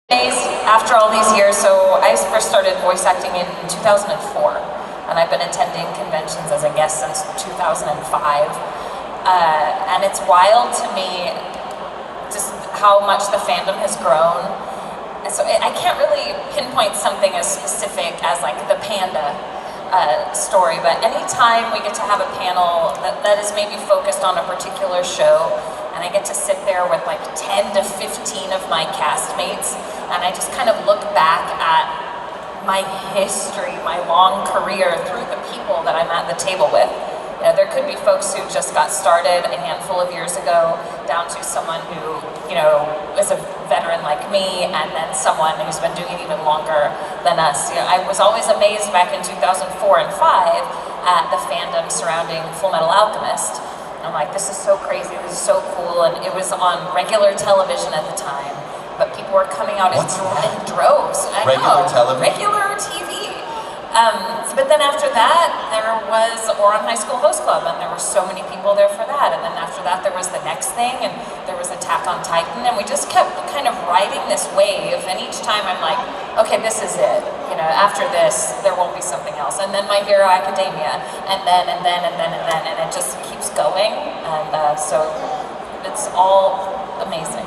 After all these years, so I first started voice acting in 2004, and I've been attending conventions as a guest since 2005. And it's wild to me just how much the fandom has grown. And so I can't really pinpoint something as specific as like the panda story, but anytime we get to have a panel that is maybe focused on a particular show, and I get to sit there with like 10 to 15 of my castmates, and I just kind of look back at my history, my long career through the people that I'm at the table with. You know, there could be folks who just got started a handful of years ago, down to someone who, you know, is a veteran like me, and then someone who's been doing it even longer than us. You know, I was always amazed back in 2004 and 5 at the fandom surrounding Full Metal Alchemist. I'm like, this is so crazy, this is so cool, and it was on regular television at the time, but people were coming out in droves. Regular television? Regular TV. But then after that, there was Oron High School Host Club, and there were so many people there for that, and then after that there was the next thing, and there was Attack on Titan, and we just kept kind of riding this wave, and each time I'm like, okay, this is it. You know, after this, there won't be something else. And then My Hero Academia, and then, and it just keeps going, and so it's all amazing.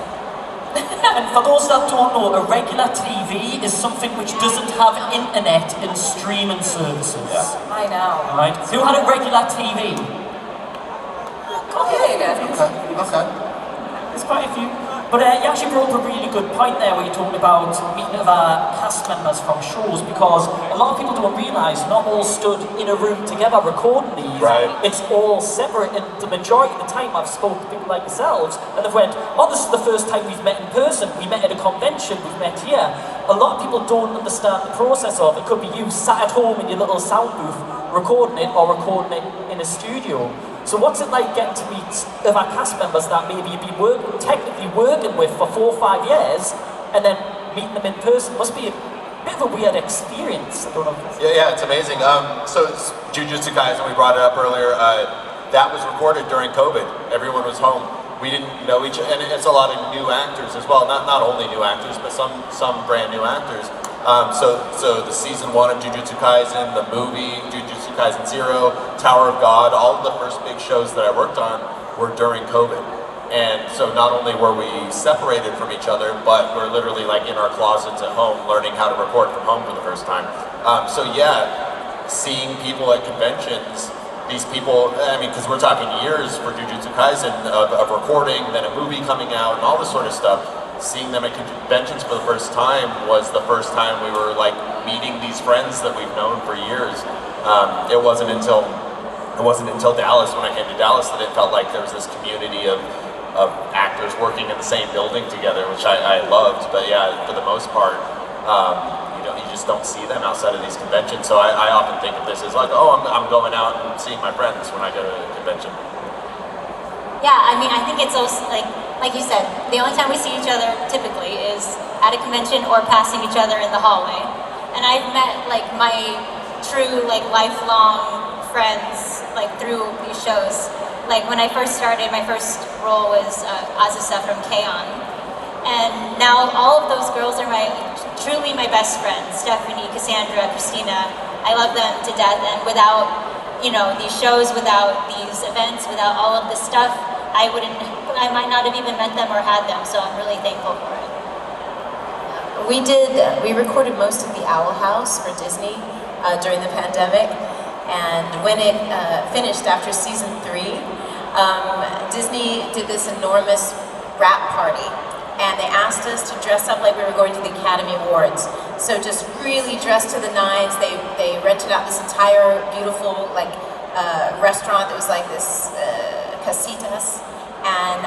And for those that don't know, a regular TV is something which doesn't have internet and streaming services. Yeah. I know. Right? Who had a regular TV? Go ahead. Okay. There's quite a few. But you actually brought up a really good point there where you talked about meeting other cast members from shows, because a lot of people don't realise not all stood in a room together recording these. Right. It's all separate, and the majority of the time I've spoken to people like yourselves and they've went, oh, this is the first time we've met in person, we met at a convention, we've met here. A lot of people don't understand the process of it. Could be you sat at home in your little sound booth recording it, or recording it in a studio. So what's it like getting to meet other cast members that maybe you've been technically working with for 4 or 5 years, and then meeting them in person? Must be a bit of a weird experience. I don't know. Yeah, it's amazing. So Jujutsu Kaisen, we brought it up earlier, that was recorded during COVID. Everyone was home. We didn't know each other, and it's a lot of new actors as well. Not only new actors, but some brand new actors. So the season 1 of Jujutsu Kaisen, the movie Jujutsu Kaisen 0, Tower of God, all of the first big shows that I worked on were during COVID. And so not only were we separated from each other, but we're literally like in our closets at home learning how to record from home for the first time. So yeah, seeing people at conventions, these people, I mean, because we're talking years for Jujutsu Kaisen of recording, then a movie coming out, and all this sort of stuff. Seeing them at conventions for the first time was the first time we were like meeting these friends that we've known for years. It wasn't until Dallas, when I came to Dallas, that it felt like there was this community of actors working in the same building together, which I loved. But yeah, for the most part, you just don't see them outside of these conventions. So I often think of this as like, oh, I'm going out and seeing my friends when I go to a convention. Yeah, I mean, I think it's also like you said, the only time we see each other typically is at a convention or passing each other in the hallway. And I've met like my true like lifelong friends like through these shows. Like when I first started, my first role was Azusa from K-On! And now all of those girls are truly my best friends. Stephanie, Cassandra, Christina. I love them to death, and without, you know, these shows, without these events, without all of this stuff, I might not have even met them or had them, so I'm really thankful for it. We recorded most of the Owl House for Disney during the pandemic, and when it finished after season 3, Disney did this enormous wrap party, and they asked us to dress up like we were going to the Academy Awards. So just really dressed to the nines. They rented out this entire beautiful restaurant that was like this casitas, and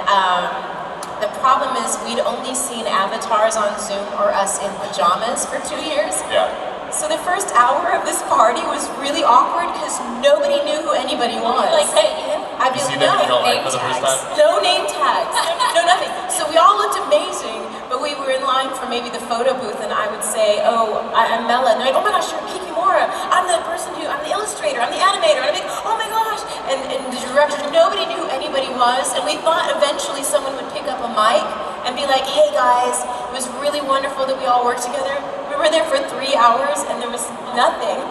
the problem is we'd only seen avatars on Zoom or us in pajamas for 2 years. Yeah. So the first hour of this party was really awkward because nobody knew who anybody was. Like, I'd be like, no name tags. No name tags. No nothing. So we all looked amazing, but we were in line for maybe the photo booth, and I would say, oh, I'm Mela, and they're like, oh my gosh, you're Kikimora. I'm the person I'm the illustrator, I'm the animator, and I'm like, oh my gosh. And the director, nobody knew who anybody was, and we thought eventually someone would pick up a mic and be like, hey guys, it was really wonderful that we we all work together. We were there for 3 hours and there was nothing.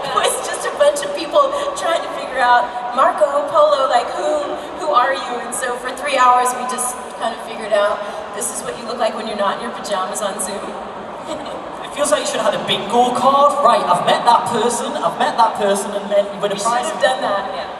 It was just a bunch of people trying to figure out, Marco Polo, like who are you? And so for 3 hours we just kind of figured out, this is what you look like when you're not in your pajamas on Zoom. It feels like you should have had a bingo card. Right, I've met that person, and then you win a We should prize. have done that, yeah.